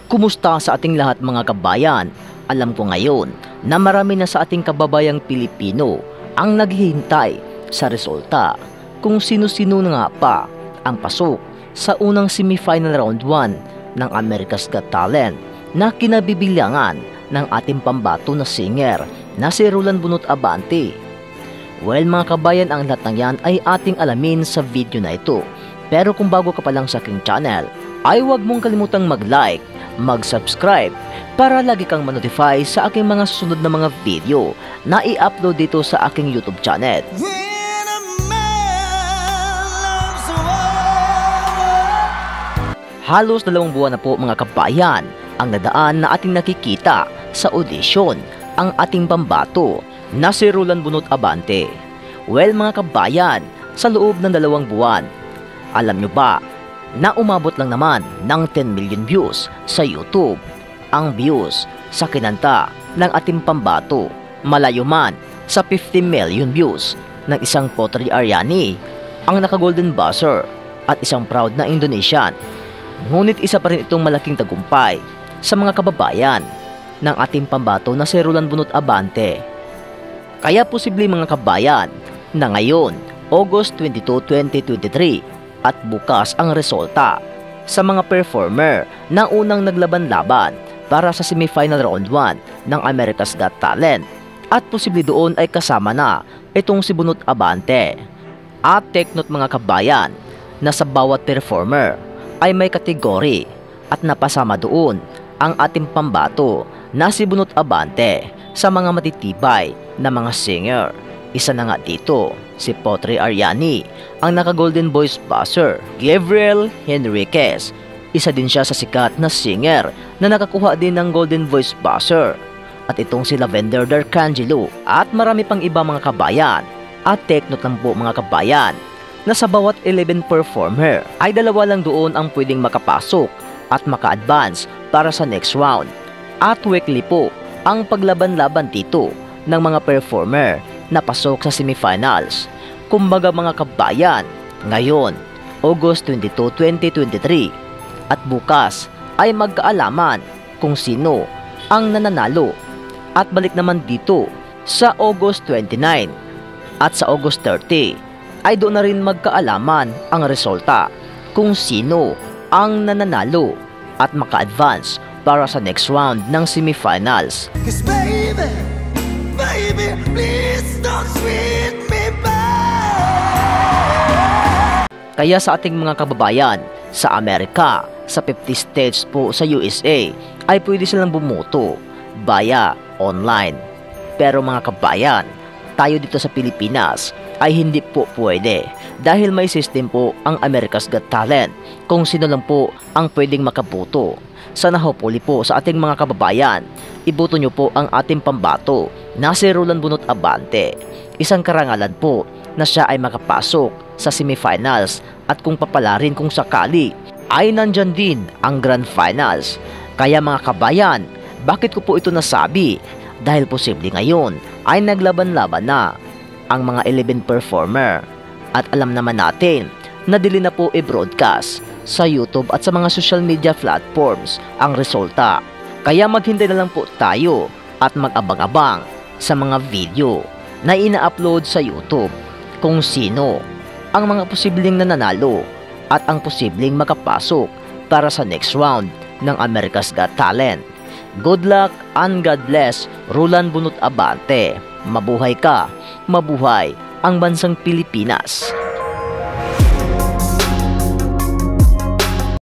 Kumusta sa ating lahat mga kabayan? Alam ko ngayon na marami na sa ating kababayang Pilipino ang naghihintay sa resulta kung sino-sino na nga pa ang pasok sa unang semifinal round 1 ng America's Got Talent na kinabibilangan ng ating pambato na singer na si Roland Bunot Abante. Well mga kabayan, ang lahat ng yan ay ating alamin sa video na ito. Pero kung bago ka pa lang sa aking channel, ay huwag mong kalimutang mag-like, mag-subscribe para lagi kang ma-notify sa aking mga susunod na mga video na i-upload dito sa aking YouTube channel. Halos 2 buwan na po mga kabayan ang nadaan na ating nakikita sa audition ang ating pambato na si Roland Bunot Abante. Well mga kabayan, sa loob ng 2 buwan, alam nyo ba na umabot lang naman ng 10 million views sa YouTube ang views sa kinanta ng ating pambato, malayo man sa 50 million views ng isang pottery Aryani ang naka-golden buzzer at isang proud na Indonesian. Ngunit isa pa rin itong malaking tagumpay sa mga kababayan ng ating pambato na si Roland Bunot Abante. Kaya posible mga kabayan na ngayon, August 22, 2023 at bukas ang resulta sa mga performer na unang naglaban-laban para sa semifinal round 1 ng America's Got Talent, at posible doon ay kasama na itong si Bunot Abante. At take note mga kabayan na sa bawat performer ay may kategory at napasama doon ang ating pambato na si Bunot Abante sa mga matitibay na mga singer. Isa na nga dito si Pottery Aryani, ang naka-golden voice buzzer. Gabriel Henriquez, isa din siya sa sikat na singer na nakakuha din ng golden voice buzzer. At itong si Lavender Darcangelo at marami pang iba mga kabayan. At take note lang po mga kabayan na sa bawat 11 performer ay 2 lang doon ang pwedeng makapasok at maka-advance para sa next round. At weekly po ang paglaban-laban dito ng mga performer na pasok sa semifinals. Kumbaga mga kabayan, ngayon, August 22, 2023 at bukas ay magkaalaman kung sino ang nananalo. At balik naman dito sa August 29 at sa August 30 ay doon na rin magkaalaman ang resulta kung sino ang nananalo at maka-advance para sa next round ng semifinals. Baby, please don't treat me bad. Kaya sa ating mga kababayan sa Amerika, sa 50 states po sa USA, ay pwede silang bumuto via online. Pero mga kabayan, tayo dito sa Pilipinas ay hindi po pwede dahil may system po ang America's Got Talent kung sino lang po ang pwedeng makaboto. Sana hopefully po sa ating mga kababayan, iboto nyo po ang ating pambato na si Roland Bunot Abante. Isang karangalan po na siya ay makapasok sa semifinals at kung papalarin kung sakali ay nandyan din ang grand finals. Kaya mga kabayan, bakit ko po ito nasabi? Dahil posible ngayon ay naglaban-laban na ang mga 11 performer at alam naman natin na dili na po i-broadcast sa YouTube at sa mga social media platforms ang resulta. Kaya maghintay na lang po tayo at mag-abang-abang sa mga video na ina-upload sa YouTube kung sino ang mga posibleng nananalo at ang posibleng makapasok para sa next round ng America's Got Talent. Good luck and God bless, Roland Bunot Abante. Mabuhay ka, mabuhay ang bansang Pilipinas.